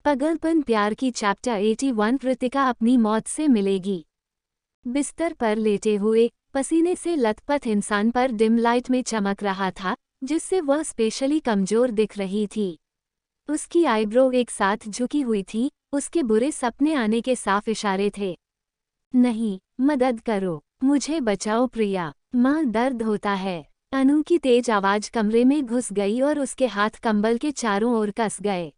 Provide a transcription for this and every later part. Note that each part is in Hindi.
पागलपन प्यार की चैप्टर 81। कृतिका अपनी मौत से मिलेगी। बिस्तर पर लेटे हुए पसीने से लथपथ इंसान पर डिम लाइट में चमक रहा था, जिससे वह स्पेशली कमजोर दिख रही थी। उसकी आईब्रो एक साथ झुकी हुई थी, उसके बुरे सपने आने के साफ इशारे थे। नहीं, मदद करो, मुझे बचाओ प्रिया, माँ दर्द होता है। अनु की तेज आवाज कमरे में घुस गई और उसके हाथ कंबल के चारों ओर कस गए।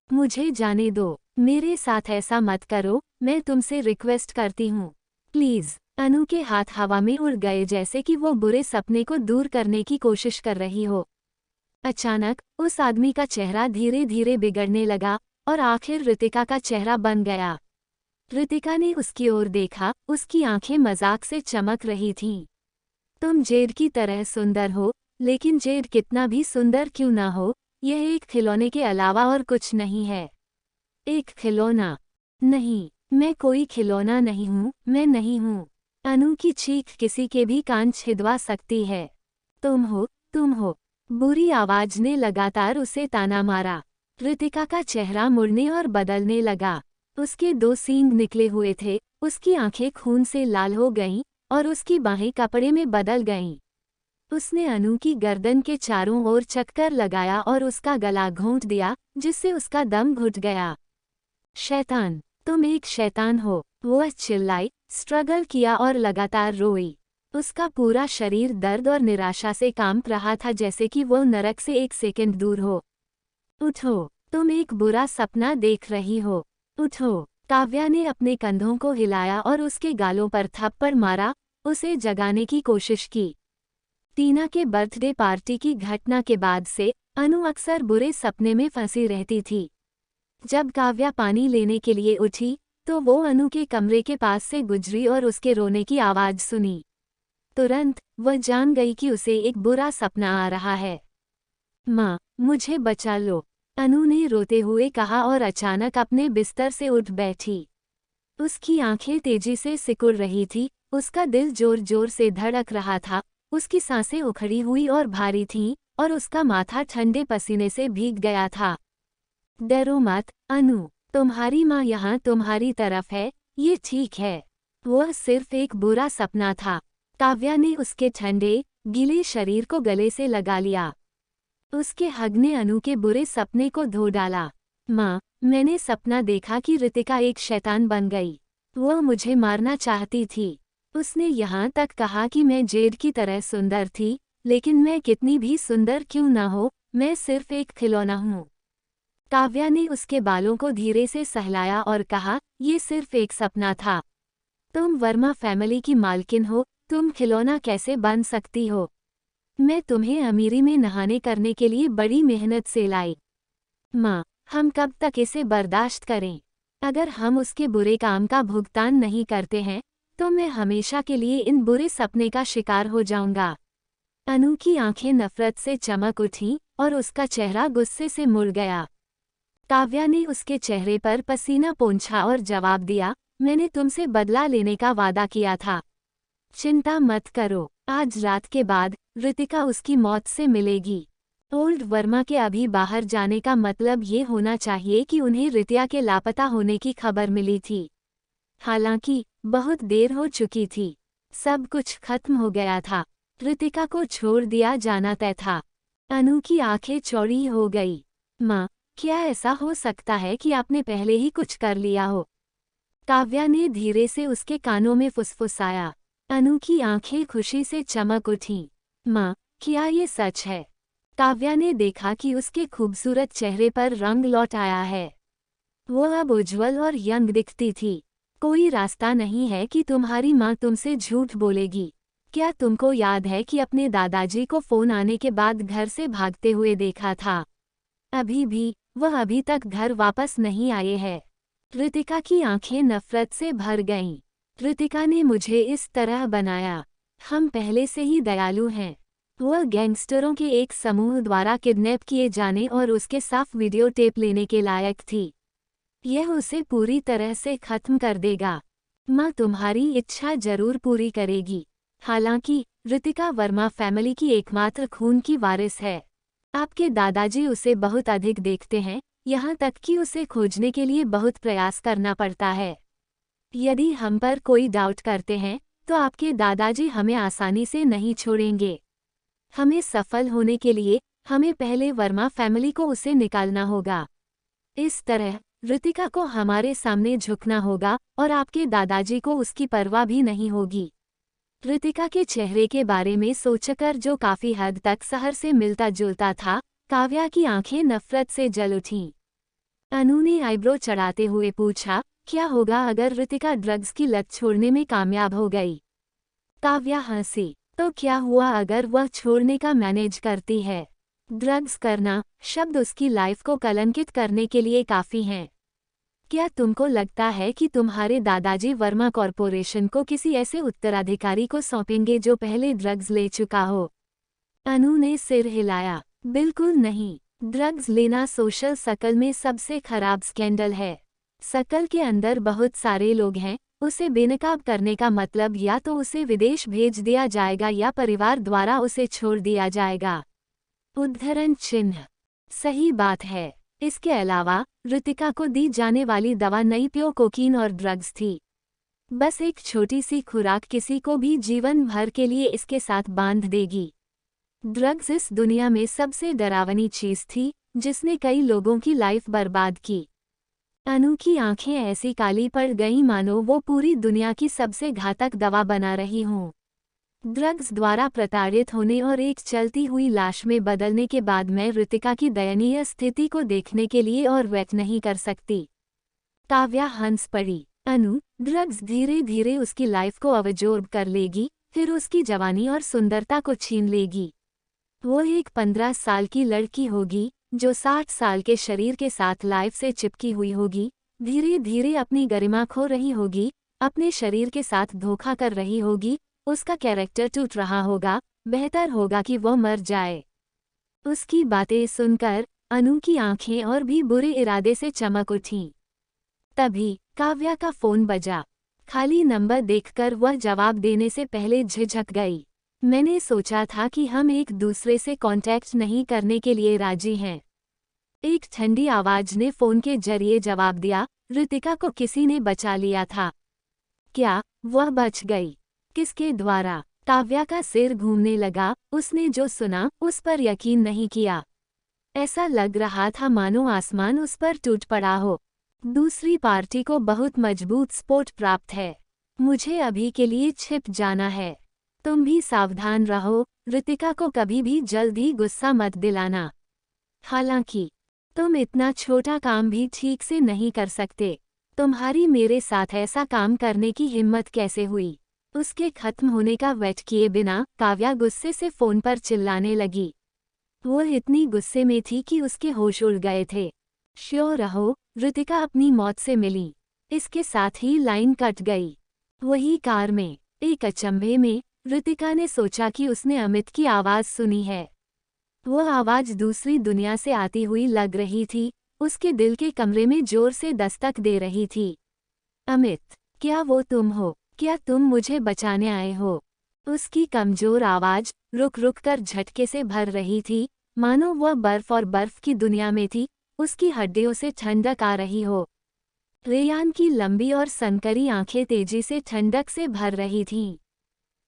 मुझे जाने दो, मेरे साथ ऐसा मत करो, मैं तुमसे रिक्वेस्ट करती हूँ, प्लीज। अनु के हाथ हवा में उड़ गए जैसे कि वो बुरे सपने को दूर करने की कोशिश कर रही हो। अचानक उस आदमी का चेहरा धीरे धीरे बिगड़ने लगा और आखिर ऋतिका का चेहरा बन गया। ऋतिका ने उसकी ओर देखा, उसकी आंखें मजाक से चमक रही थीं। तुम जेड की तरह सुंदर हो, लेकिन जेड कितना भी सुंदर क्यों ना हो, यह एक खिलौने के अलावा और कुछ नहीं है। एक खिलौना? नहीं, मैं कोई खिलौना नहीं हूँ, मैं नहीं हूँ। अनु की चीख किसी के भी कान छिदवा सकती है। तुम हो, तुम हो। बुरी आवाज ने लगातार उसे ताना मारा। ऋतिका का चेहरा मुड़ने और बदलने लगा। उसके 2 सींग निकले हुए थे, उसकी आंखें खून से लाल हो गईं और उसकी बाहें कपड़े में बदल गईं। उसने अनु की गर्दन के चारों ओर चक्कर लगाया और उसका गला घोंट दिया, जिससे उसका दम घुट गया। शैतान, तुम एक शैतान हो, वह चिल्लाई, स्ट्रगल किया और लगातार रोई। उसका पूरा शरीर दर्द और निराशा से कांप रहा था, जैसे कि वो नरक से 1 सेकंड दूर हो। उठो, तुम एक बुरा सपना देख रही हो। उठो। काव्या ने अपने कंधों को हिलाया और उसके गालों पर थप्पड़ मारा, उसे जगाने की कोशिश की। टीना के बर्थडे पार्टी की घटना के बाद से अनु अक्सर बुरे सपने में फंसी रहती थी। जब काव्या पानी लेने के लिए उठी, तो वो अनु के कमरे के पास से गुजरी और उसके रोने की आवाज सुनी। तुरंत वह जान गई कि उसे एक बुरा सपना आ रहा है। माँ, मुझे बचा लो, अनु ने रोते हुए कहा और अचानक अपने बिस्तर से उठ बैठी। उसकी आंखें तेजी से सिकुड़ रही थी, उसका दिल जोर जोर से धड़क रहा था, उसकी सांसें उखड़ी हुई और भारी थीं, और उसका माथा ठंडे पसीने से भीग गया था। डरो मत, अनु, तुम्हारी माँ यहाँ तुम्हारी तरफ है, ये ठीक है। वह सिर्फ एक बुरा सपना था। काव्या ने उसके ठंडे, गीले शरीर को गले से लगा लिया। उसके हग ने अनु के बुरे सपने को धो डाला। माँ, मैंने सपना देखा कि ऋतिका एक शैतान बन गई। वह मुझे मारना चाहती थी। उसने यहाँ तक कहा कि मैं जेड की तरह सुंदर थी, लेकिन मैं कितनी भी सुंदर क्यों ना हो, मैं सिर्फ एक खिलौना हूँ। काव्या ने उसके बालों को धीरे से सहलाया और कहा, ये सिर्फ एक सपना था। तुम वर्मा फैमिली की मालकिन हो, तुम खिलौना कैसे बन सकती हो? मैं तुम्हें अमीरी में नहाने करने के लिए बड़ी मेहनत से लाई। माँ, हम कब तक इसे बर्दाश्त करें? अगर हम उसके बुरे काम का भुगतान नहीं करते हैं, तो मैं हमेशा के लिए इन बुरे सपने का शिकार हो जाऊंगा। अनु की आंखें नफरत से चमक उठीं और उसका चेहरा गुस्से से मुड़ गया। काव्या ने उसके चेहरे पर पसीना पोंछा और जवाब दिया, मैंने तुमसे बदला लेने का वादा किया था। चिंता मत करो, आज रात के बाद ऋतिका उसकी मौत से मिलेगी। ओल्ड वर्मा के अभी बाहर जाने का मतलब ये होना चाहिए कि उन्हें ऋतिका के लापता होने की खबर मिली थी। हालांकि बहुत देर हो चुकी थी, सब कुछ खत्म हो गया था। ऋतिका को छोड़ दिया जाना तय था। अनु की आंखें चौड़ी हो गई। माँ, क्या ऐसा हो सकता है कि आपने पहले ही कुछ कर लिया हो? काव्या ने धीरे से उसके कानों में फुसफुसाया। अनु की आंखें खुशी से चमक उठीं। माँ, क्या ये सच है? काव्या ने देखा कि उसके खूबसूरत चेहरे पर रंग लौट आया है। वो अब उज्ज्वल और यंग दिखती थी। कोई रास्ता नहीं है कि तुम्हारी माँ तुमसे झूठ बोलेगी। क्या तुमको याद है कि अपने दादाजी को फोन आने के बाद घर से भागते हुए देखा था? वह अभी तक घर वापस नहीं आए हैं। ऋतिका की आंखें नफरत से भर गईं। ऋतिका ने मुझे इस तरह बनाया। हम पहले से ही दयालु हैं। वह गैंगस्टरों के एक समूह द्वारा किडनैप किए जाने और उसके साफ वीडियो टेप लेने के लायक थी। यह उसे पूरी तरह से खत्म कर देगा। माँ तुम्हारी इच्छा जरूर पूरी करेगी। हालांकि ऋतिका वर्मा फैमिली की एकमात्र खून की वारिस है। आपके दादाजी उसे बहुत अधिक देखते हैं, यहाँ तक कि उसे खोजने के लिए बहुत प्रयास करना पड़ता है। यदि हम पर कोई डाउट करते हैं तो आपके दादाजी हमें आसानी से नहीं छोड़ेंगे। हमें सफल होने के लिए हमें पहले वर्मा फैमिली को उसे निकालना होगा। इस तरह ऋतिका को हमारे सामने झुकना होगा और आपके दादाजी को उसकी परवाह भी नहीं होगी। ऋतिका के चेहरे के बारे में सोचकर, जो काफी हद तक सहर से मिलता जुलता था, काव्या की आंखें नफरत से जल उठीं। अनु ने आईब्रो चढ़ाते हुए पूछा, क्या होगा अगर ऋतिका ड्रग्स की लत छोड़ने में कामयाब हो गई? काव्या हंसी, तो क्या हुआ अगर वह छोड़ने का मैनेज करती है? ड्रग्स करना शब्द उसकी लाइफ को कलंकित करने के लिए काफी हैं। क्या तुमको लगता है कि तुम्हारे दादाजी वर्मा कॉरपोरेशन को किसी ऐसे उत्तराधिकारी को सौंपेंगे जो पहले ड्रग्स ले चुका हो? अनु ने सिर हिलाया, बिल्कुल नहीं। ड्रग्स लेना सोशल सर्कल में सबसे खराब स्कैंडल है। सर्कल के अंदर बहुत सारे लोग हैं, उसे बेनकाब करने का मतलब या तो उसे विदेश भेज दिया जाएगा या परिवार द्वारा उसे छोड़ दिया जाएगा। उद्धरण चिन्ह। सही बात है। इसके अलावा ऋतिका को दी जाने वाली दवा नई प्योर कोकीन और ड्रग्स थी। बस एक छोटी सी खुराक किसी को भी जीवन भर के लिए इसके साथ बांध देगी। ड्रग्स इस दुनिया में सबसे डरावनी चीज थी जिसने कई लोगों की लाइफ बर्बाद की। अनु की आंखें ऐसी काली पड़ गईं मानो वो पूरी दुनिया की सबसे घातक दवा बना रही हों। ड्रग्स द्वारा प्रताड़ित होने और एक चलती हुई लाश में बदलने के बाद मैं ऋतिका की दयनीय स्थिति को देखने के लिए और वेट नहीं कर सकती। काव्या हंस पड़ी। अनु, ड्रग्स धीरे धीरे उसकी लाइफ को अवजोर्ब कर लेगी, फिर उसकी जवानी और सुंदरता को छीन लेगी। वो एक 15 साल की लड़की होगी जो 60 साल के शरीर के साथ लाइफ से चिपकी हुई होगी, धीरे धीरे अपनी गरिमा खो रही होगी, अपने शरीर के साथ धोखा कर रही होगी, उसका कैरेक्टर टूट रहा होगा, बेहतर होगा कि वो मर जाए। उसकी बातें सुनकर अनु की आंखें और भी बुरे इरादे से चमक उठीं। तभी काव्या का फोन बजा। खाली नंबर देखकर वह जवाब देने से पहले झिझक गई। मैंने सोचा था कि हम एक दूसरे से कांटेक्ट नहीं करने के लिए राजी हैं। एक ठंडी आवाज ने फोन के जरिए जवाब दिया, ऋतिका को किसी ने बचा लिया था। क्या वह बच गई? किसके द्वारा? काव्या का सिर घूमने लगा। उसने जो सुना उस पर यकीन नहीं किया। ऐसा लग रहा था मानो आसमान उस पर टूट पड़ा हो। दूसरी पार्टी को बहुत मजबूत सपोर्ट प्राप्त है। मुझे अभी के लिए छिप जाना है। तुम भी सावधान रहो। ऋतिका को कभी भी जल्दी गुस्सा मत दिलाना। हालांकि तुम इतना छोटा काम भी ठीक से नहीं कर सकते। तुम्हारी मेरे साथ ऐसा काम करने की हिम्मत कैसे हुई? उसके खत्म होने का वेट किए बिना काव्या गुस्से से फोन पर चिल्लाने लगी। वो इतनी गुस्से में थी कि उसके होश उड़ गए थे। श्योर रहो, ऋतिका अपनी मौत से मिली। इसके साथ ही लाइन कट गई। वही कार में एक अचंभे में ऋतिका ने सोचा कि उसने अमित की आवाज़ सुनी है। वह आवाज़ दूसरी दुनिया से आती हुई लग रही थी, उसके दिल के कमरे में जोर से दस्तक दे रही थी। अमित, क्या वो तुम हो? क्या तुम मुझे बचाने आए हो? उसकी कमजोर आवाज़ रुक रुक कर झटके से भर रही थी, मानो वह बर्फ और बर्फ की दुनिया में थी। उसकी हड्डियों से ठंडक आ रही हो। रेयान की लंबी और सनकरी आंखें तेजी से ठंडक से भर रही थीं।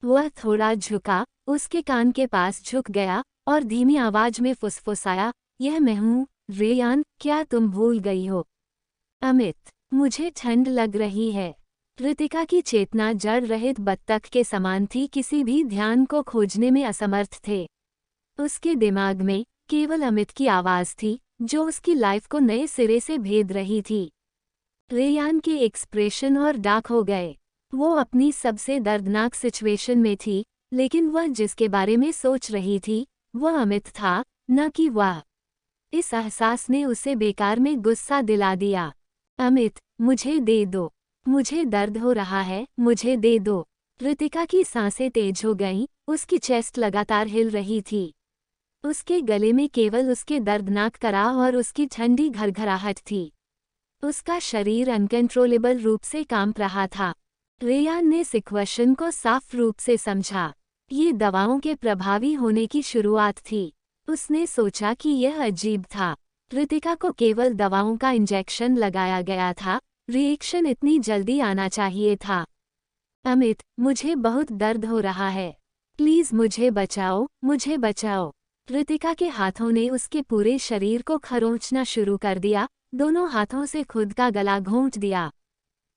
वह थोड़ा झुका, उसके कान के पास झुक गया और धीमी आवाज में फुसफुसाया, यह मैं हूँ रेयान, क्या तुम भूल गई हो? अमित, मुझे ठंड लग रही है। ऋतिका की चेतना जड़ रहित बत्तख के समान थी, किसी भी ध्यान को खोजने में असमर्थ थे। उसके दिमाग में केवल अमित की आवाज़ थी जो उसकी लाइफ को नए सिरे से भेद रही थी। रेयान के एक्सप्रेशन और डार्क हो गए। वो अपनी सबसे दर्दनाक सिचुएशन में थी, लेकिन वह जिसके बारे में सोच रही थी वह अमित था, न कि वह। इस एहसास ने उसे बेकार में गुस्सा दिला दिया। अमित, मुझे दे दो। मुझे दर्द हो रहा है, मुझे दे दो। ऋतिका की सांसें तेज हो गईं, उसकी चेस्ट लगातार हिल रही थी। उसके गले में केवल उसके दर्दनाक कराह और उसकी ठंडी घरघराहट थी। उसका शरीर अनकंट्रोलेबल रूप से कांप रहा था। रेयान ने सिचुएशन को साफ रूप से समझा। ये दवाओं के प्रभावी होने की शुरुआत थी। उसने सोचा कि यह अजीब था। रितिका को केवल दवाओं का इंजेक्शन लगाया गया था, रिएक्शन इतनी जल्दी आना चाहिए था। अमित, मुझे बहुत दर्द हो रहा है, प्लीज मुझे बचाओ, मुझे बचाओ। रितिका के हाथों ने उसके पूरे शरीर को खरोंचना शुरू कर दिया, दोनों हाथों से खुद का गला घोंट दिया।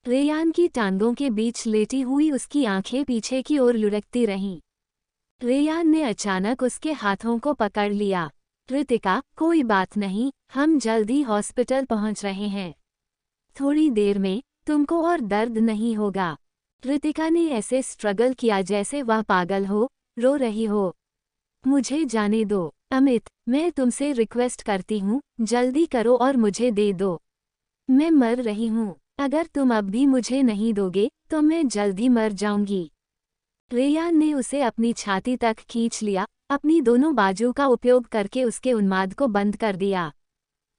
रेयान की टांगों के बीच लेटी हुई उसकी आंखें पीछे की ओर लुढ़कती रहीं। रेयान ने अचानक उसके हाथों को पकड़ लिया। रितिका, कोई बात नहीं, हम जल्द ही हॉस्पिटल पहुंच रहे हैं। थोड़ी देर में तुमको और दर्द नहीं होगा। रितिका ने ऐसे स्ट्रगल किया जैसे वह पागल हो, रो रही हो। मुझे जाने दो अमित, मैं तुमसे रिक्वेस्ट करती हूँ, जल्दी करो और मुझे दे दो। मैं मर रही हूँ, अगर तुम अब भी मुझे नहीं दोगे तो मैं जल्द ही मर जाऊंगी। रेयान ने उसे अपनी छाती तक खींच लिया, अपनी दोनों बाजू का उपयोग करके उसके उन्माद को बंद कर दिया।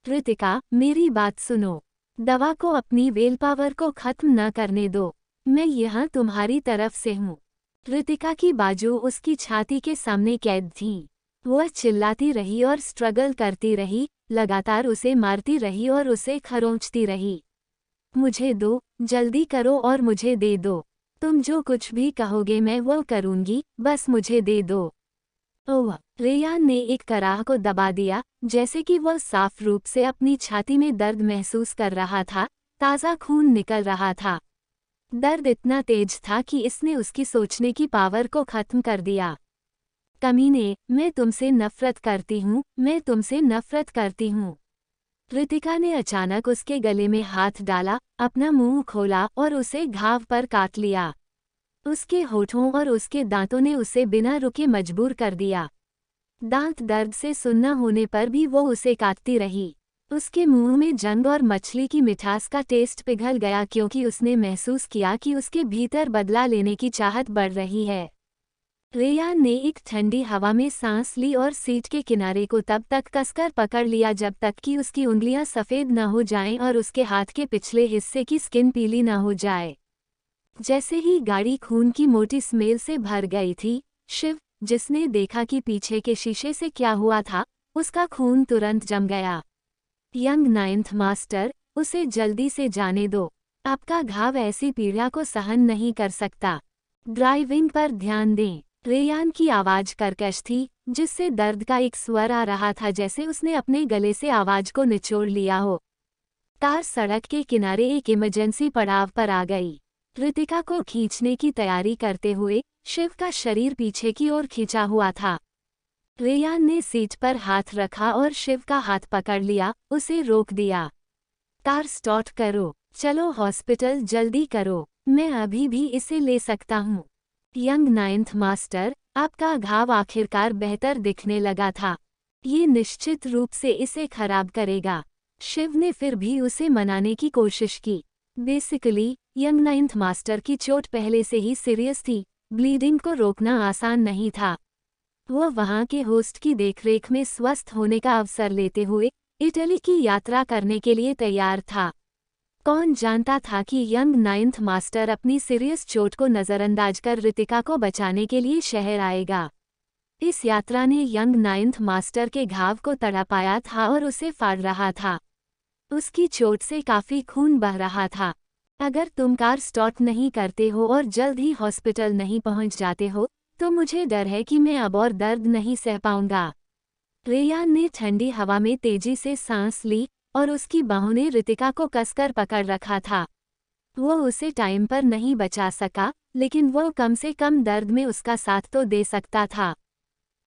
रितिका, मेरी बात सुनो, दवा को अपनी वेल पावर को खत्म न करने दो, मैं यहाँ तुम्हारी तरफ से हूँ। रितिका की बाजू उसकी छाती के सामने कैद थीं। वह चिल्लाती रही और स्ट्रगल करती रही, लगातार उसे मारती रही और उसे खरोंचती रही। मुझे दो, जल्दी करो और मुझे दे दो। तुम जो कुछ भी कहोगे मैं वो करूंगी, बस मुझे दे दो। ओह! रेयान ने एक कराह को दबा दिया, जैसे कि वह साफ रूप से अपनी छाती में दर्द महसूस कर रहा था, ताज़ा खून निकल रहा था। दर्द इतना तेज था कि इसने उसकी सोचने की पावर को खत्म कर दिया। कमीने, मैं तुमसे नफरत करती हूँ, मैं तुमसे नफरत करती हूँ। रितिका ने अचानक उसके गले में हाथ डाला, अपना मुंह खोला और उसे घाव पर काट लिया। उसके होठों और उसके दांतों ने उसे बिना रुके मजबूर कर दिया। दांत दर्द से सुन्ना होने पर भी वो उसे काटती रही। उसके मुंह में जंग और मछली की मिठास का टेस्ट पिघल गया क्योंकि उसने महसूस किया कि उसके भीतर बदला लेने की चाहत बढ़ रही है। रेयान ने एक ठंडी हवा में सांस ली और सीट के किनारे को तब तक कसकर पकड़ लिया जब तक कि उसकी उंगलियां सफ़ेद न हो जाएं और उसके हाथ के पिछले हिस्से की स्किन पीली न हो जाए। जैसे ही गाड़ी खून की मोटी स्मेल से भर गई थी, शिव, जिसने देखा कि पीछे के शीशे से क्या हुआ था, उसका खून तुरंत जम गया। यंग नाइन्थ मास्टर, उसे जल्दी से जाने दो, आपका घाव ऐसी पीड़ा को सहन नहीं कर सकता। ड्राइविंग पर ध्यान दें। रेयान की आवाज़ कर्कश थी, जिससे दर्द का एक स्वर आ रहा था जैसे उसने अपने गले से आवाज़ को निचोड़ लिया हो। कार सड़क के किनारे एक इमरजेंसी पड़ाव पर आ गई। रितिका को खींचने की तैयारी करते हुए शिव का शरीर पीछे की ओर खींचा हुआ था। रेयान ने सीट पर हाथ रखा और शिव का हाथ पकड़ लिया, उसे रोक दिया। कार स्टार्ट करो, चलो हॉस्पिटल जल्दी करो, मैं अभी भी इसे ले सकता हूँ। यंग नाइन्थ मास्टर, आपका घाव आखिरकार बेहतर दिखने लगा था, ये निश्चित रूप से इसे खराब करेगा। शिव ने फिर भी उसे मनाने की कोशिश की। बेसिकली यंग नाइन्थ मास्टर की चोट पहले से ही सीरियस थी, ब्लीडिंग को रोकना आसान नहीं था। वह वहां के होस्ट की देखरेख में स्वस्थ होने का अवसर लेते हुए इटली की यात्रा करने के लिए तैयार था। कौन जानता था कि यंग नाइन्थ मास्टर अपनी सीरियस चोट को नज़रअंदाज कर रितिका को बचाने के लिए शहर आएगा। इस यात्रा ने यंग नाइन्थ मास्टर के घाव को तड़पाया था और उसे फाड़ रहा था। उसकी चोट से काफ़ी खून बह रहा था। अगर तुम कार स्टार्ट नहीं करते हो और जल्द ही हॉस्पिटल नहीं पहुंच जाते हो, तो मुझे डर है कि मैं अब और दर्द नहीं सह पाऊंगा। रेयान ने ठंडी हवा में तेजी से सांस ली और उसकी बाहों ने रितिका को कसकर पकड़ रखा था। वो उसे टाइम पर नहीं बचा सका, लेकिन वो कम से कम दर्द में उसका साथ तो दे सकता था।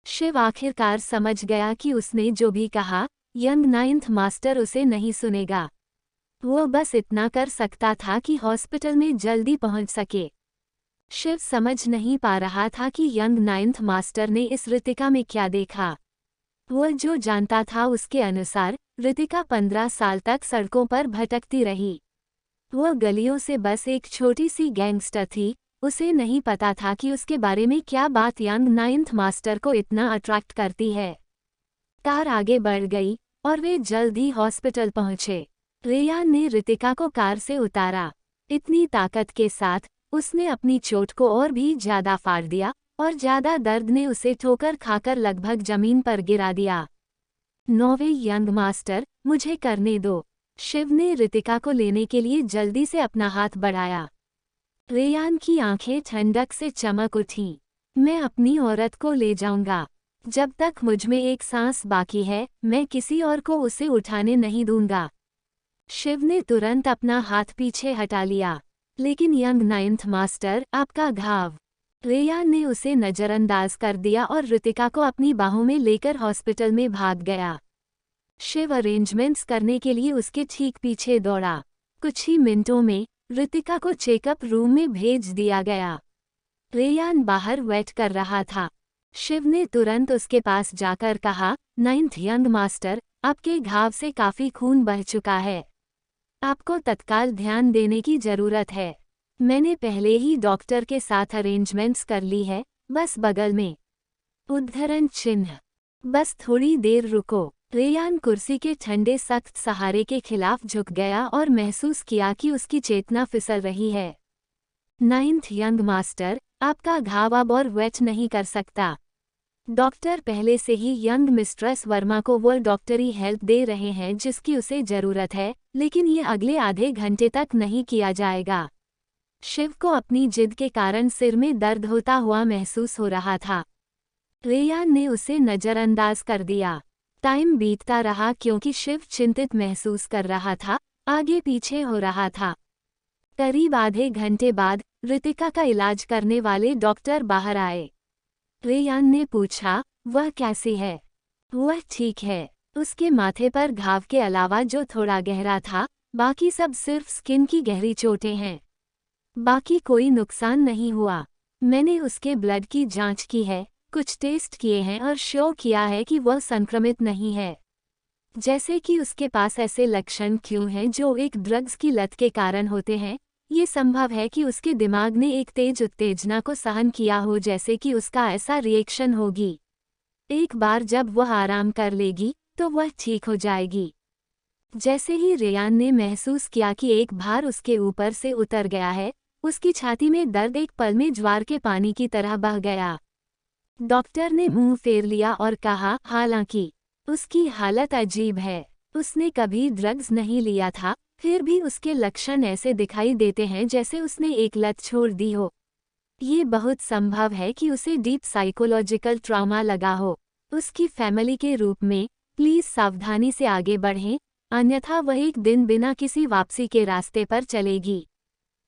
शिव आखिरकार समझ गया कि उसने जो भी कहा, यंग नाइन्थ मास्टर उसे नहीं सुनेगा। वो बस इतना कर सकता था कि हॉस्पिटल में जल्दी पहुंच सके। शिव समझ नहीं पा रहा था कि यंग नाइन्थ मास्टर ने इस रितिका में क्या देखा। वह जो जानता था उसके अनुसार रितिका 15 साल तक सड़कों पर भटकती रही। वह गलियों से बस एक छोटी सी गैंगस्टर थी, उसे नहीं पता था कि उसके बारे में क्या बात यंग नाइन्थ मास्टर को इतना अट्रैक्ट करती है। कार आगे बढ़ गई और वे जल्द ही हॉस्पिटल पहुंचे। रेयान ने रितिका को कार से उतारा। इतनी ताकत के साथ उसने अपनी चोट को और भी ज्यादा फाड़ दिया और ज्यादा दर्द ने उसे ठोकर खाकर लगभग जमीन पर गिरा दिया। नौवे यंग मास्टर, मुझे करने दो। शिव ने रितिका को लेने के लिए जल्दी से अपना हाथ बढ़ाया। रेयान की आंखें ठंडक से चमक उठीं। मैं अपनी औरत को ले जाऊंगा। जब तक मुझ में एक सांस बाकी है, मैं किसी और को उसे उठाने नहीं दूंगा। शिव ने तुरंत अपना हाथ पीछे हटा लिया। लेकिन यंग नाइन्थ मास्टर, आपका घाव। रेयान ने उसे नजरअंदाज कर दिया और रितिका को अपनी बाहों में लेकर हॉस्पिटल में भाग गया। शिव अरेंजमेंट्स करने के लिए उसके ठीक पीछे दौड़ा। कुछ ही मिनटों में रितिका को चेकअप रूम में भेज दिया गया। रेयान बाहर वेट कर रहा था। शिव ने तुरंत उसके पास जाकर कहा, नाइन्थ यंग मास्टर, आपके घाव से काफी खून बह चुका है। आपको तत्काल ध्यान देने की जरूरत है। मैंने पहले ही डॉक्टर के साथ अरेंजमेंट्स कर ली है, बस बगल में। उद्धरण चिन्ह। बस थोड़ी देर रुको। रेयान कुर्सी के ठंडे सख्त सहारे के खिलाफ झुक गया और महसूस किया कि उसकी चेतना फिसल रही है। नाइन्थ यंग मास्टर, आपका घाव अब और वेट नहीं कर सकता। डॉक्टर पहले से ही यंग मिस्ट्रेस वर्मा को वो डॉक्टरी हेल्प दे रहे हैं जिसकी उसे जरूरत है, लेकिन ये अगले आधे घंटे तक नहीं किया जाएगा। शिव को अपनी जिद के कारण सिर में दर्द होता हुआ महसूस हो रहा था। रेयान ने उसे नजरअंदाज कर दिया। टाइम बीतता रहा क्योंकि शिव चिंतित महसूस कर रहा था, आगे पीछे हो रहा था। करीब आधे घंटे बाद रितिका का इलाज करने वाले डॉक्टर बाहर आए। रेयान ने पूछा, वह कैसी है? वह ठीक है। उसके माथे पर घाव के अलावा जो थोड़ा गहरा था, बाकी सब सिर्फ स्किन की गहरी चोटें हैं। बाकी कोई नुकसान नहीं हुआ। मैंने उसके ब्लड की जांच की है, कुछ टेस्ट किए हैं और श्योर किया है कि वह संक्रमित नहीं है। जैसे कि उसके पास ऐसे लक्षण क्यों हैं जो एक ड्रग्स की लत के कारण होते हैं, ये संभव है कि उसके दिमाग ने एक तेज उत्तेजना को सहन किया हो, जैसे कि उसका ऐसा रिएक्शन होगी। एक बार जब वह आराम कर लेगी तो वह ठीक हो जाएगी। जैसे ही रेयान ने महसूस किया कि एक भार उसके ऊपर से उतर गया है, उसकी छाती में दर्द एक पल में ज्वार के पानी की तरह बह गया। डॉक्टर ने मुंह फेर लिया और कहा, हालांकि उसकी हालत अजीब है। उसने कभी ड्रग्स नहीं लिया था, फिर भी उसके लक्षण ऐसे दिखाई देते हैं जैसे उसने एक लत छोड़ दी हो। ये बहुत संभव है कि उसे डीप साइकोलॉजिकल ट्रॉमा लगा हो। उसकी फैमिली के रूप में प्लीज सावधानी से आगे बढ़ें, अन्यथा वह एक दिन बिना किसी वापसी के रास्ते पर चलेगी।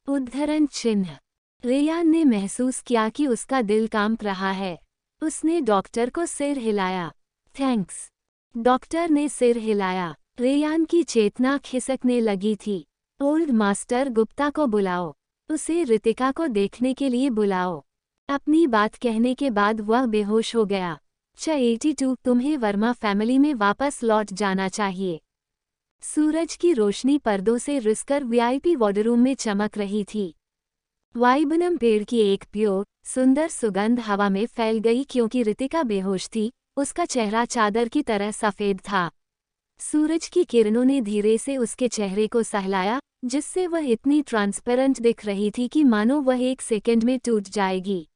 उद्धरण चिन्ह। रेयान ने महसूस किया कि उसका दिल कांप रहा है। उसने डॉक्टर को सिर हिलाया। थैंक्स। डॉक्टर ने सिर हिलाया। रेयान की चेतना खिसकने लगी थी। ओल्ड मास्टर गुप्ता को बुलाओ। उसे रितिका को देखने के लिए बुलाओ। अपनी बात कहने के बाद वह बेहोश हो गया। 82 तुम्हें वर्मा फैमिली में वापस लौट जाना चाहिए। सूरज की रोशनी पर्दों से रिसकर वीआईपी वार्डरूम में चमक रही थी। वाइबनम पेड़ की एक प्योर सुंदर सुगंध हवा में फैल गई क्योंकि रितिका बेहोश थी। उसका चेहरा चादर की तरह सफेद था। सूरज की किरणों ने धीरे से उसके चेहरे को सहलाया, जिससे वह इतनी ट्रांसपेरेंट दिख रही थी कि मानो वह एक सेकंड में टूट जाएगी।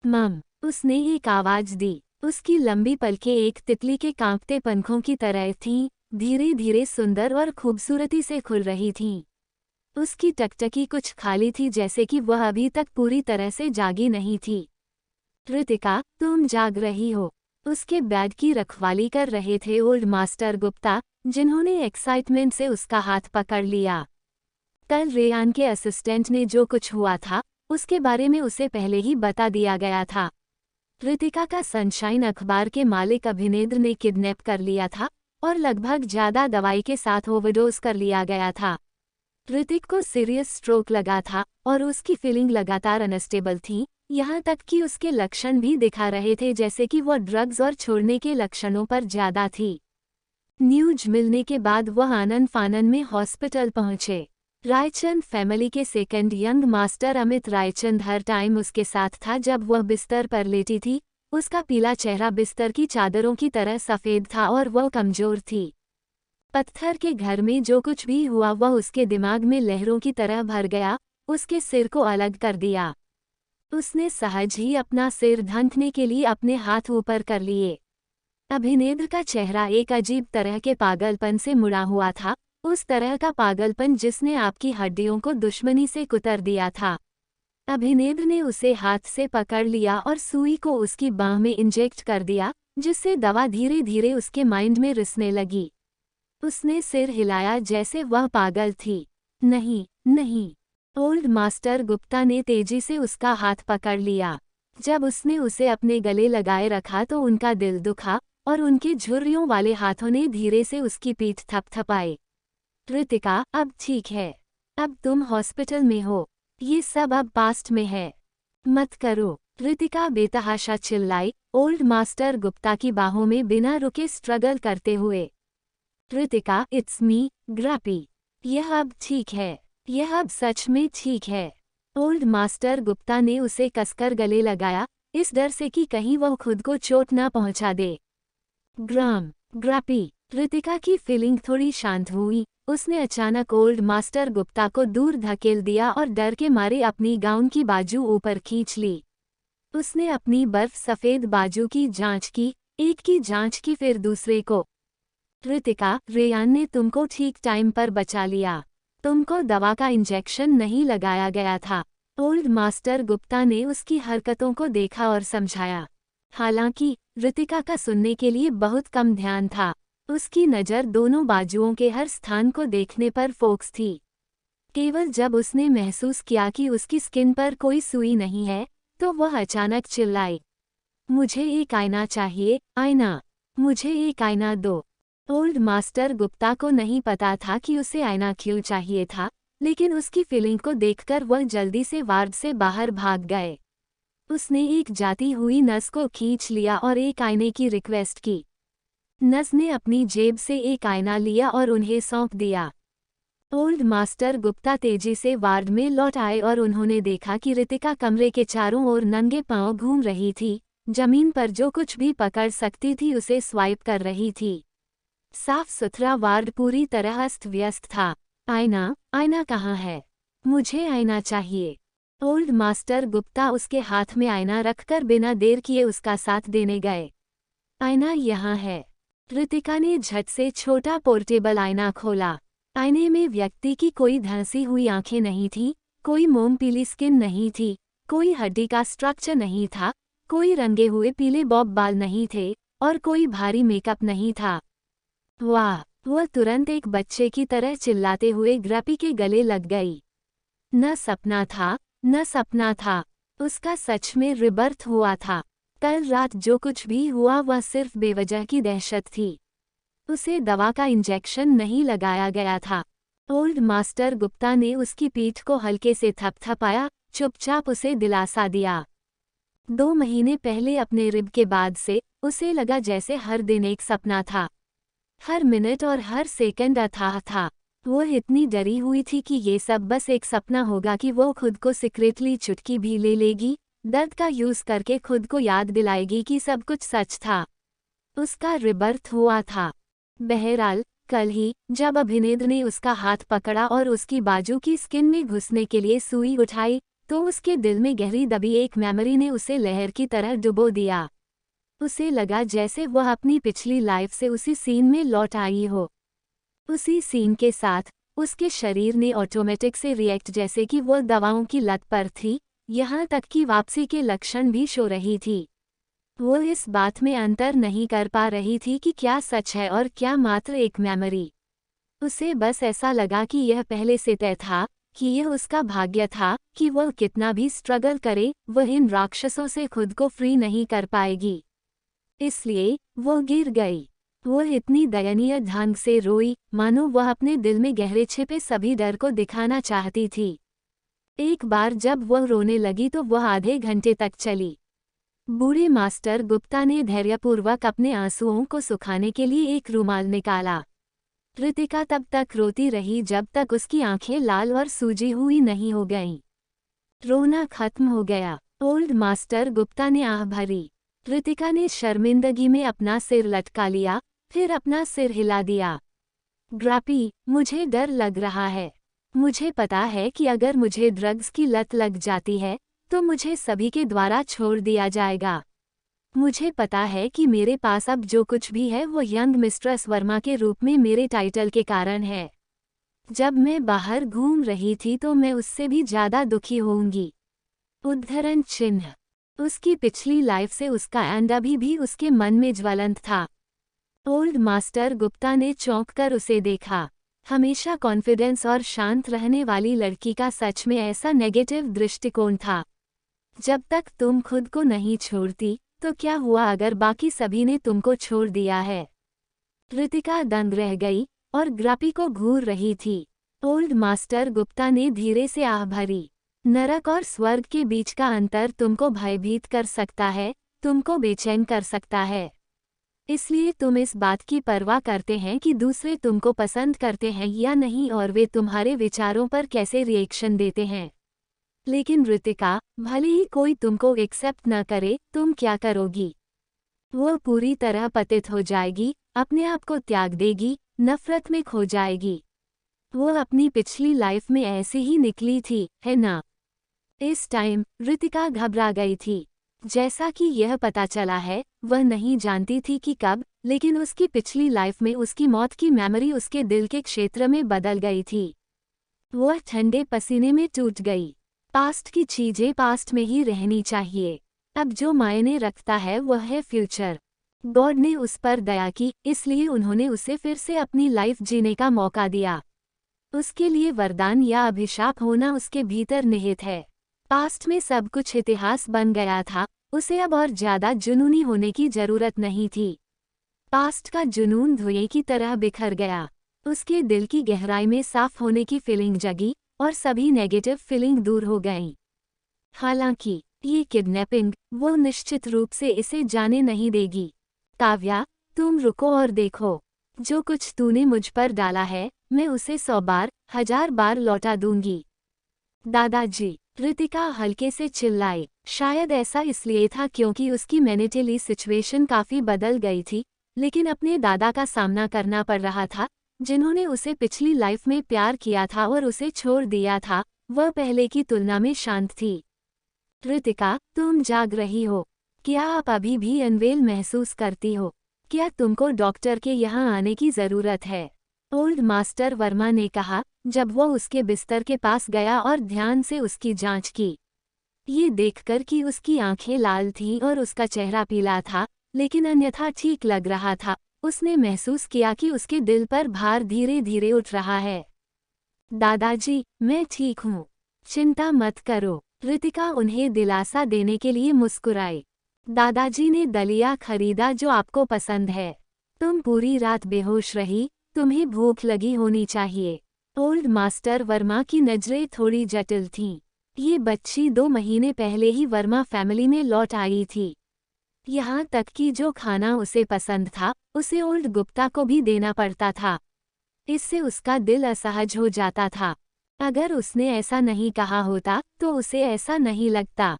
मम, उसने एक आवाज दी। उसकी लंबी पलकें एक तितली के कांपते पंखों की तरह थीं, धीरे धीरे सुंदर और खूबसूरती से खुल रही थीं। उसकी टकटकी कुछ खाली थी, जैसे कि वह अभी तक पूरी तरह से जागी नहीं थी। रितिका, तुम जाग रही हो। उसके बैग की रखवाली कर रहे थे ओल्ड मास्टर गुप्ता, जिन्होंने एक्साइटमेंट से उसका हाथ पकड़ लिया। कल रेयान के असिस्टेंट ने जो कुछ हुआ था, उसके बारे में उसे पहले ही बता दिया गया था। रितिका का सनशाइन अखबार के मालिक अभिनेंद्र ने किडनैप कर लिया था और लगभग ज्यादा दवाई के साथ ओवरडोज कर लिया गया था। ऋतिक को सीरियस स्ट्रोक लगा था और उसकी फीलिंग लगातार अनस्टेबल थी, यहाँ तक कि उसके लक्षण भी दिखा रहे थे जैसे कि वह ड्रग्स और छोड़ने के लक्षणों पर ज्यादा थी। न्यूज मिलने के बाद वह आनन फानन में हॉस्पिटल पहुंचे। रायचंद फैमिली के second young master Amit Raichand हर टाइम उसके साथ था जब वह बिस्तर पर लेटी थी। उसका पीला चेहरा बिस्तर की चादरों की तरह सफ़ेद था और वह कमजोर थी। पत्थर के घर में जो कुछ भी हुआ वह उसके दिमाग में लहरों की तरह भर गया, उसके सिर को अलग कर दिया। उसने सहज ही अपना सिर ढंकने के लिए अपने हाथ ऊपर कर लिए। अभिनेद्र का चेहरा एक अजीब तरह के पागलपन से मुड़ा हुआ था, उस तरह का पागलपन जिसने आपकी हड्डियों को दुश्मनी से कुतर दिया था। अभिनेद्र ने उसे हाथ से पकड़ लिया और सुई को उसकी बाह में इंजेक्ट कर दिया, जिससे दवा धीरे धीरे उसके माइंड में रिसने लगी। उसने सिर हिलाया जैसे वह पागल थी। नहीं, नहीं। ओल्ड मास्टर गुप्ता ने तेजी से उसका हाथ पकड़ लिया। जब उसने उसे अपने गले लगाए रखा तो उनका दिल दुखा और उनके झुर्रियों वाले हाथों ने धीरे से उसकी पीठ थपथपाई। रितिका, अब ठीक है। अब तुम हॉस्पिटल में हो। ये सब अब पास्ट में है। मत करो, रितिका बेतहाशा चिल्लाई, ओल्ड मास्टर गुप्ता की बाहों में बिना रुके स्ट्रगल करते हुए। Ritika, it's me, Grappy. यह अब ठीक है। यह अब सच में ठीक है। ओल्ड मास्टर गुप्ता ने उसे कसकर गले लगाया, इस डर से कि कहीं वह खुद को चोट न पहुंचा दे। ग्रैपी। रितिका की फीलिंग थोड़ी शांत हुई। उसने अचानक ओल्ड मास्टर गुप्ता को दूर धकेल दिया और डर के मारे अपनी गाउन की बाजू ऊपर खींच ली। उसने अपनी बर्फ सफ़ेद बाजू की जांच की, एक की जांच की फिर दूसरे को। रितिका, रेयान ने तुमको ठीक टाइम पर बचा लिया। तुमको दवा का इंजेक्शन नहीं लगाया गया था। ओल्ड मास्टर गुप्ता ने उसकी हरकतों को देखा और समझाया। हालांकि रितिका का सुनने के लिए बहुत कम ध्यान था। उसकी नज़र दोनों बाजुओं के हर स्थान को देखने पर फोकस थी। केवल जब उसने महसूस किया कि उसकी स्किन पर कोई सुई नहीं है, तो वह अचानक चिल्लाई, मुझे एक आईना चाहिए, आईना। मुझे एक आईना दो। ओल्ड मास्टर गुप्ता को नहीं पता था कि उसे आईना क्यों चाहिए था, लेकिन उसकी फीलिंग को देखकर वह जल्दी से वार्ड से बाहर भाग गए। उसने एक जाती हुई नर्स को खींच लिया और एक आईने की रिक्वेस्ट की। नर्स ने अपनी जेब से एक आईना लिया और उन्हें सौंप दिया। ओल्ड मास्टर गुप्ता तेजी से वार्ड में लौट आए और उन्होंने देखा कि रितिका कमरे के चारों ओर नंगे पांव घूम रही थी, जमीन पर जो कुछ भी पकड़ सकती थी उसे स्वाइप कर रही थी। साफ सुथरा वार्ड पूरी तरह अस्त व्यस्त था। आईना, आईना कहाँ है? मुझे आईना चाहिए। ओल्ड मास्टर गुप्ता उसके हाथ में आईना रखकर बिना देर किए उसका साथ देने गए। आईना यहाँ है। रितिका ने झट से छोटा पोर्टेबल आईना खोला। आईने में व्यक्ति की कोई धंसी हुई आंखें नहीं थी, कोई मोम पीली स्किन नहीं थी, कोई हड्डी का स्ट्रक्चर नहीं था, कोई रंगे हुए पीले बॉब बाल नहीं थे और कोई भारी मेकअप नहीं था। वाह! वह तुरंत एक बच्चे की तरह चिल्लाते हुए ग्रैपी के गले लग गई। न सपना था, न सपना था। उसका सच में रिबर्थ हुआ था। कल रात जो कुछ भी हुआ वह सिर्फ बेवजह की दहशत थी। उसे दवा का इंजेक्शन नहीं लगाया गया था। ओल्ड मास्टर गुप्ता ने उसकी पीठ को हल्के से थपथपाया, चुपचाप उसे दिलासा दिया। 2 महीने पहले अपने रिब के बाद से उसे लगा जैसे हर दिन एक सपना था। हर मिनट और हर सेकंड अथाह था। वह इतनी डरी हुई थी कि ये सब बस एक सपना होगा कि वो खुद को सीक्रेटली चुटकी भी ले लेगी, दर्द का यूज करके खुद को याद दिलाएगी कि सब कुछ सच था। उसका रिबर्थ हुआ था। बहरहाल, कल ही जब अभिनेद्र ने उसका हाथ पकड़ा और उसकी बाजू की स्किन में घुसने के लिए सुई उठाई, तो उसके दिल में गहरी दबी एक मेमोरी ने उसे लहर की तरह डुबो दिया। उसे लगा जैसे वह अपनी पिछली लाइफ से उसी सीन में लौट आई हो। उसी सीन के साथ उसके शरीर ने ऑटोमेटिक से रिएक्ट जैसे कि वह दवाओं की लत पर थी, यहाँ तक कि वापसी के लक्षण भी शो रही थी। वो इस बात में अंतर नहीं कर पा रही थी कि क्या सच है और क्या मात्र एक मेमोरी। उसे बस ऐसा लगा कि यह पहले से तय था, कि यह उसका भाग्य था कि वह कितना भी स्ट्रगल करे, वह इन राक्षसों से खुद को फ्री नहीं कर पाएगी। इसलिए वो गिर गई। वह इतनी दयनीय ढंग से रोई, मानो वह अपने दिल में गहरे छिपे सभी डर को दिखाना चाहती थी। एक बार जब वह रोने लगी तो वह आधे घंटे तक चली। बूढ़े मास्टर गुप्ता ने धैर्यपूर्वक अपने आंसुओं को सुखाने के लिए एक रुमाल निकाला। रितिका तब तक रोती रही जब तक उसकी आंखें लाल और सूजी हुई नहीं हो गईं। रोना खत्म हो गया। ओल्ड मास्टर गुप्ता ने आह भरी। रितिका ने शर्मिंदगी में अपना सिर लटका लिया, फिर अपना सिर हिला दिया। ग्रैपी, मुझे डर लग रहा है। मुझे पता है कि अगर मुझे ड्रग्स की लत लग जाती है, तो मुझे सभी के द्वारा छोड़ दिया जाएगा। मुझे पता है कि मेरे पास अब जो कुछ भी है वो यंग मिस्ट्रेस वर्मा के रूप में मेरे टाइटल के कारण है। जब मैं बाहर घूम रही थी तो मैं उससे भी ज़्यादा दुखी होऊंगी। उद्धरण चिन्ह। उसकी पिछली लाइफ से उसका एंड अभी भी उसके मन में ज्वलंत था। ओल्ड मास्टर गुप्ता ने चौंक कर उसे देखा। हमेशा कॉन्फिडेंस और शांत रहने वाली लड़की का सच में ऐसा नेगेटिव दृष्टिकोण था। जब तक तुम खुद को नहीं छोड़ती तो क्या हुआ अगर बाकी सभी ने तुमको छोड़ दिया है। ऋतिका दंग रह गई और ग्रापी को घूर रही थी। ओल्ड मास्टर गुप्ता ने धीरे से आह भरी। नरक और स्वर्ग के बीच का अंतर तुमको भयभीत कर सकता है, तुमको बेचैन कर सकता है। इसलिए तुम इस बात की परवाह करते हैं कि दूसरे तुमको पसंद करते हैं या नहीं और वे तुम्हारे विचारों पर कैसे रिएक्शन देते हैं। लेकिन ऋतिका, भले ही कोई तुमको एक्सेप्ट न करे, तुम क्या करोगी? वो पूरी तरह पतित हो जाएगी, अपने आप को त्याग देगी, नफरत में खो जाएगी। वो अपनी पिछली लाइफ में ऐसे ही निकली थी, है ना? इस टाइम ऋतिका घबरा गई थी। जैसा कि यह पता चला है, वह नहीं जानती थी कि कब, लेकिन उसकी पिछली लाइफ में उसकी मौत की मेमोरी उसके दिल के क्षेत्र में बदल गई थी। वह ठंडे पसीने में टूट गई। पास्ट की चीजें पास्ट में ही रहनी चाहिए। अब जो मायने रखता है वह है फ्यूचर। गॉड ने उस पर दया की, इसलिए उन्होंने उसे फिर से अपनी लाइफ जीने का मौका दिया। उसके लिए वरदान या अभिशाप होना उसके भीतर निहित है। पास्ट में सब कुछ इतिहास बन गया था, उसे अब और ज्यादा जुनूनी होने की जरूरत नहीं थी। पास्ट का जुनून धुएं की तरह बिखर गया। उसके दिल की गहराई में साफ होने की फीलिंग जगी और सभी नेगेटिव फीलिंग दूर हो गईं। हालांकि ये किडनैपिंग वो निश्चित रूप से इसे जाने नहीं देगी। काव्या, तुम रुको और देखो। जो कुछ तूने मुझ पर डाला है, मैं उसे 100 बार, 1000 बार लौटा दूंगी। दादाजी, ऋतिका हल्के से चिल्लाई। शायद ऐसा इसलिए था क्योंकि उसकी मेंटली सिचुएशन काफी बदल गई थी, लेकिन अपने दादा का सामना करना पड़ रहा था, जिन्होंने उसे पिछली लाइफ में प्यार किया था और उसे छोड़ दिया था। वह पहले की तुलना में शांत थी। ऋतिका, तुम जाग रही हो? क्या आप अभी भी अनवेल महसूस करती हो? क्या तुमको डॉक्टर के यहाँ आने की जरूरत है? ओल्ड मास्टर वर्मा ने कहा, जब वह उसके बिस्तर के पास गया और ध्यान से उसकी जांच की। ये देखकर कि उसकी आंखें लाल थीं और उसका चेहरा पीला था, लेकिन अन्यथा ठीक लग रहा था, उसने महसूस किया कि उसके दिल पर भार धीरे धीरे उठ रहा है। दादाजी, मैं ठीक हूँ, चिंता मत करो। ऋतिका उन्हें दिलासा देने के लिए मुस्कुराई। दादाजी ने दलिया खरीदा जो आपको पसंद है। तुम पूरी रात बेहोश रही, तुम्हें भूख लगी होनी चाहिए। ओल्ड मास्टर वर्मा की नजरें थोड़ी जटिल थीं। ये बच्ची 2 महीने पहले ही वर्मा फैमिली में लौट आई थी। यहाँ तक कि जो खाना उसे पसंद था, उसे ओल्ड गुप्ता को भी देना पड़ता था। इससे उसका दिल असहज हो जाता था। अगर उसने ऐसा नहीं कहा होता तो उसे ऐसा नहीं लगता।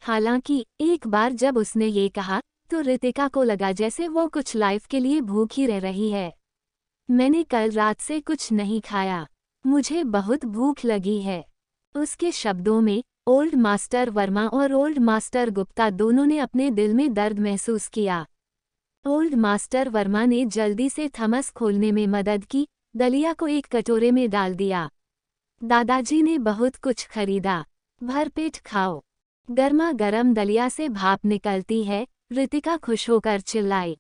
हालांकि एक बार जब उसने ये कहा तो ऋतिका को लगा जैसे वो कुछ लाइफ के लिए भूखी रह रही है। मैंने कल रात से कुछ नहीं खाया, मुझे बहुत भूख लगी है। उसके शब्दों में ओल्ड मास्टर वर्मा और ओल्ड मास्टर गुप्ता दोनों ने अपने दिल में दर्द महसूस किया। ओल्ड मास्टर वर्मा ने जल्दी से थमस खोलने में मदद की, दलिया को एक कटोरे में डाल दिया। दादाजी ने बहुत कुछ खरीदा, भरपेट खाओ। गर्मा गर्म दलिया से भाप निकलती है, ऋतिका खुश होकर चिल्लाई।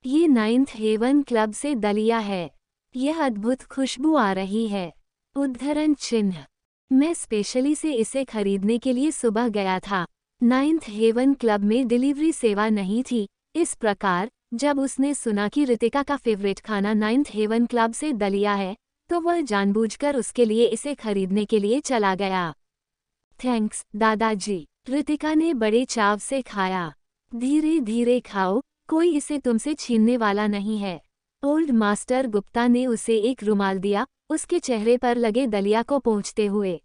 ये 9th हेवन क्लब से दलिया है। यह अद्भुत खुशबू आ रही है। उद्धरण चिन्ह। मैं स्पेशली से इसे खरीदने के लिए सुबह गया था। 9th हेवन क्लब में डिलीवरी सेवा नहीं थी, इस प्रकार जब उसने सुना कि ऋतिका का फेवरेट खाना 9th हेवन क्लब से दलिया है, तो वह जानबूझकर उसके लिए इसे खरीदने के लिए चला गया। थैंक्स दादाजी, ऋतिका ने बड़े चाव से खाया। धीरे धीरे खाओ, कोई इसे तुमसे छीनने वाला नहीं है। ओल्ड मास्टर गुप्ता ने उसे एक रुमाल दिया, उसके चेहरे पर लगे दलिया को पोंछते हुए।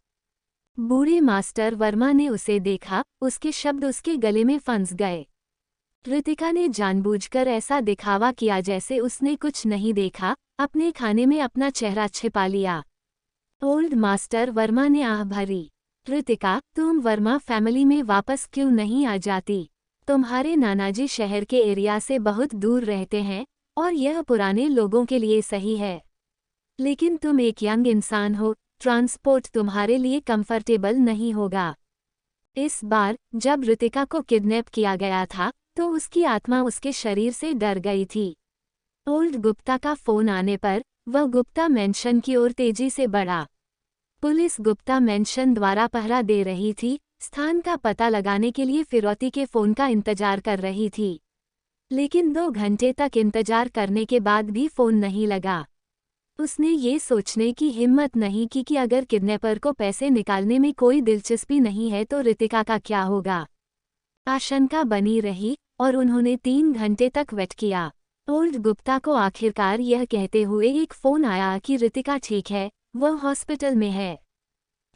बूढ़े मास्टर वर्मा ने उसे देखा, उसके शब्द उसके गले में फंस गए। ऋतिका ने जानबूझकर ऐसा दिखावा किया जैसे उसने कुछ नहीं देखा, अपने खाने में अपना चेहरा छिपा लिया। ओल्ड मास्टर वर्मा ने आह भरी। ऋतिका, तुम वर्मा फैमिली में वापस क्यों नहीं आ जाती? तुम्हारे नानाजी शहर के एरिया से बहुत दूर रहते हैं और यह पुराने लोगों के लिए सही है। लेकिन तुम एक यंग इंसान हो, ट्रांसपोर्ट तुम्हारे लिए कंफर्टेबल नहीं होगा। इस बार जब ऋतिका को किडनैप किया गया था तो उसकी आत्मा उसके शरीर से डर गई थी। ओल्ड गुप्ता का फोन आने पर वह गुप्ता मैंशन की ओर तेजी से बढ़ा। पुलिस गुप्ता मैंशन द्वारा पहरा दे रही थी, स्थान का पता लगाने के लिए फिरौती के फोन का इंतजार कर रही थी। लेकिन 2 घंटे तक इंतजार करने के बाद भी फोन नहीं लगा। उसने ये सोचने की हिम्मत नहीं की कि अगर किडनैपर को पैसे निकालने में कोई दिलचस्पी नहीं है तो ऋतिका का क्या होगा। आशंका बनी रही और उन्होंने 3 घंटे तक वेट किया। ओल्ड गुप्ता को आखिरकार यह कहते हुए एक फ़ोन आया कि ऋतिका ठीक है, वह हॉस्पिटल में है।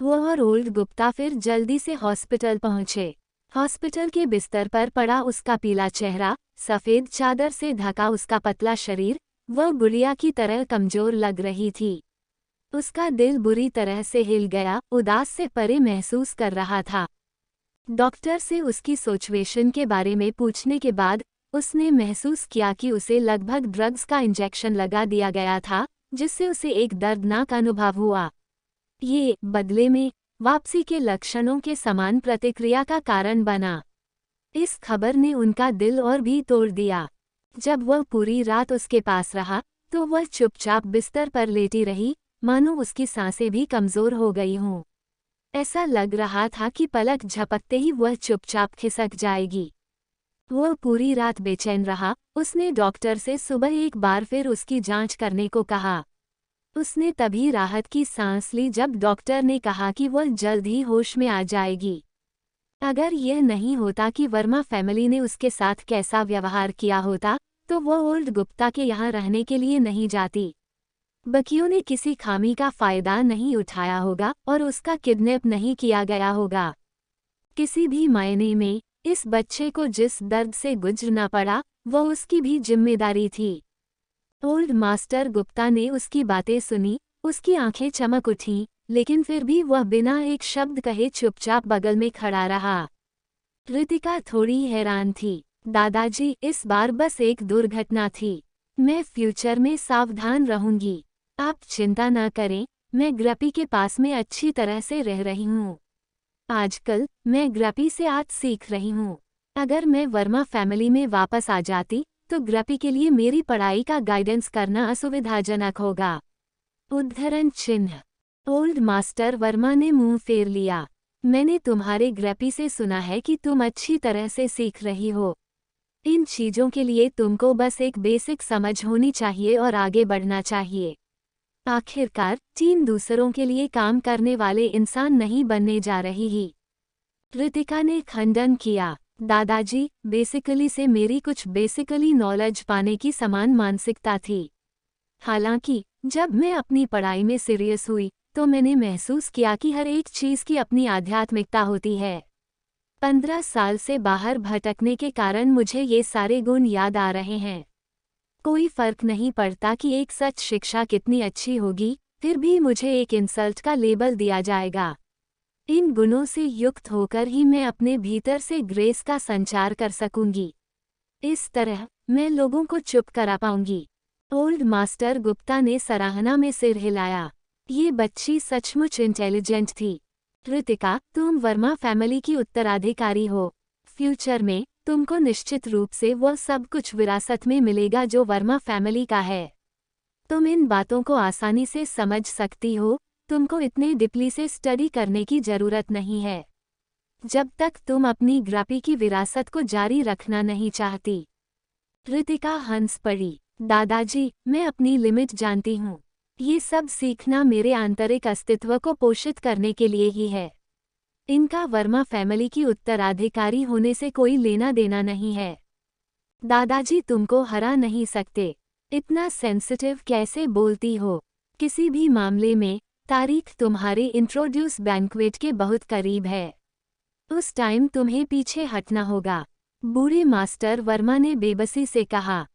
वह और ओल्ड गुप्ता फिर जल्दी से हॉस्पिटल पहुंचे। हॉस्पिटल के बिस्तर पर पड़ा उसका पीला चेहरा, सफ़ेद चादर से ढका उसका पतला शरीर, वह गुड़िया की तरह कमज़ोर लग रही थी। उसका दिल बुरी तरह से हिल गया, उदास से परे महसूस कर रहा था। डॉक्टर से उसकी सिचुएशन के बारे में पूछने के बाद उसने महसूस किया कि उसे लगभग ड्रग्स का इंजेक्शन लगा दिया गया था, जिससे उसे एक दर्दनाक अनुभव हुआ। ये बदले में वापसी के लक्षणों के समान प्रतिक्रिया का कारण बना। इस खबर ने उनका दिल और भी तोड़ दिया। जब वह पूरी रात उसके पास रहा तो वह चुपचाप बिस्तर पर लेटी रही, मानो उसकी सांसें भी कमज़ोर हो गई हों। ऐसा लग रहा था कि पलक झपकते ही वह चुपचाप खिसक जाएगी। वह पूरी रात बेचैन रहा। उसने डॉक्टर से सुबह एक बार फिर उसकी जांच करने को कहा। उसने तभी राहत की सांस ली जब डॉक्टर ने कहा कि वह जल्द ही होश में आ जाएगी। अगर यह नहीं होता कि वर्मा फैमिली ने उसके साथ कैसा व्यवहार किया होता तो वह ओल्ड गुप्ता के यहाँ रहने के लिए नहीं जाती। बकियों ने किसी खामी का फ़ायदा नहीं उठाया होगा और उसका किडनैप नहीं किया गया होगा। किसी भी मायने में इस बच्चे को जिस दर्द से गुजरना पड़ा वह उसकी भी जिम्मेदारी थी। ओल्ड मास्टर गुप्ता ने उसकी बातें सुनी, उसकी आंखें चमक उठीं, लेकिन फिर भी वह बिना एक शब्द कहे चुपचाप बगल में खड़ा रहा। ऋतिका थोड़ी हैरान थी। दादाजी, इस बार बस एक दुर्घटना थी। मैं फ्यूचर में सावधान रहूंगी। आप चिंता न करें, मैं ग्रपी के पास में अच्छी तरह से रह रही हूँ। आजकल मैं ग्रपी से आज सीख रही हूँ। अगर मैं वर्मा फैमिली में वापस आ जाती तो ग्रपी के लिए मेरी पढ़ाई का गाइडेंस करना असुविधाजनक होगा। उद्धरण चिन्ह। ओल्ड मास्टर वर्मा ने मुंह फेर लिया। मैंने तुम्हारे ग्रपी से सुना है कि तुम अच्छी तरह से सीख रही हो। इन चीज़ों के लिए तुमको बस एक बेसिक समझ होनी चाहिए और आगे बढ़ना चाहिए। आखिरकार टीम दूसरों के लिए काम करने वाले इंसान नहीं बनने जा रही ही। ऋतिका ने खंडन किया। दादाजी, बेसिकली से मेरी कुछ बेसिकली नॉलेज पाने की समान मानसिकता थी। हालांकि जब मैं अपनी पढ़ाई में सीरियस हुई तो मैंने महसूस किया कि हर एक चीज़ की अपनी आध्यात्मिकता होती है। 15 साल से बाहर भटकने के कारण मुझे ये सारे गुण याद आ रहे हैं। कोई फर्क नहीं पड़ता कि एक सच शिक्षा कितनी अच्छी होगी, फिर भी मुझे एक इंसल्ट का लेबल दिया जाएगा। इन गुणों से युक्त होकर ही मैं अपने भीतर से ग्रेस का संचार कर सकूंगी। इस तरह मैं लोगों को चुप करा पाऊंगी। ओल्ड मास्टर गुप्ता ने सराहना में सिर हिलाया। ये बच्ची सचमुच इंटेलिजेंट थी। ऋतिका, तुम वर्मा फैमिली की उत्तराधिकारी हो। फ्यूचर में तुमको निश्चित रूप से वह सब कुछ विरासत में मिलेगा जो वर्मा फैमिली का है। तुम इन बातों को आसानी से समझ सकती हो। तुमको इतने डीपली से स्टडी करने की जरूरत नहीं है जब तक तुम अपनी ग्रापी की विरासत को जारी रखना नहीं चाहती। ऋतिका हंस पड़ी। दादाजी, मैं अपनी लिमिट जानती हूँ। ये सब सीखना मेरे आंतरिक अस्तित्व को पोषित करने के लिए ही है। इनका वर्मा फैमिली की उत्तराधिकारी होने से कोई लेना देना नहीं है। दादाजी तुमको हरा नहीं सकते। इतना सेंसिटिव कैसे बोलती हो? किसी भी मामले में तारीख तुम्हारे इंट्रोड्यूस बैंक्वेट के बहुत करीब है। उस टाइम तुम्हें पीछे हटना होगा। बूढ़े मास्टर वर्मा ने बेबसी से कहा।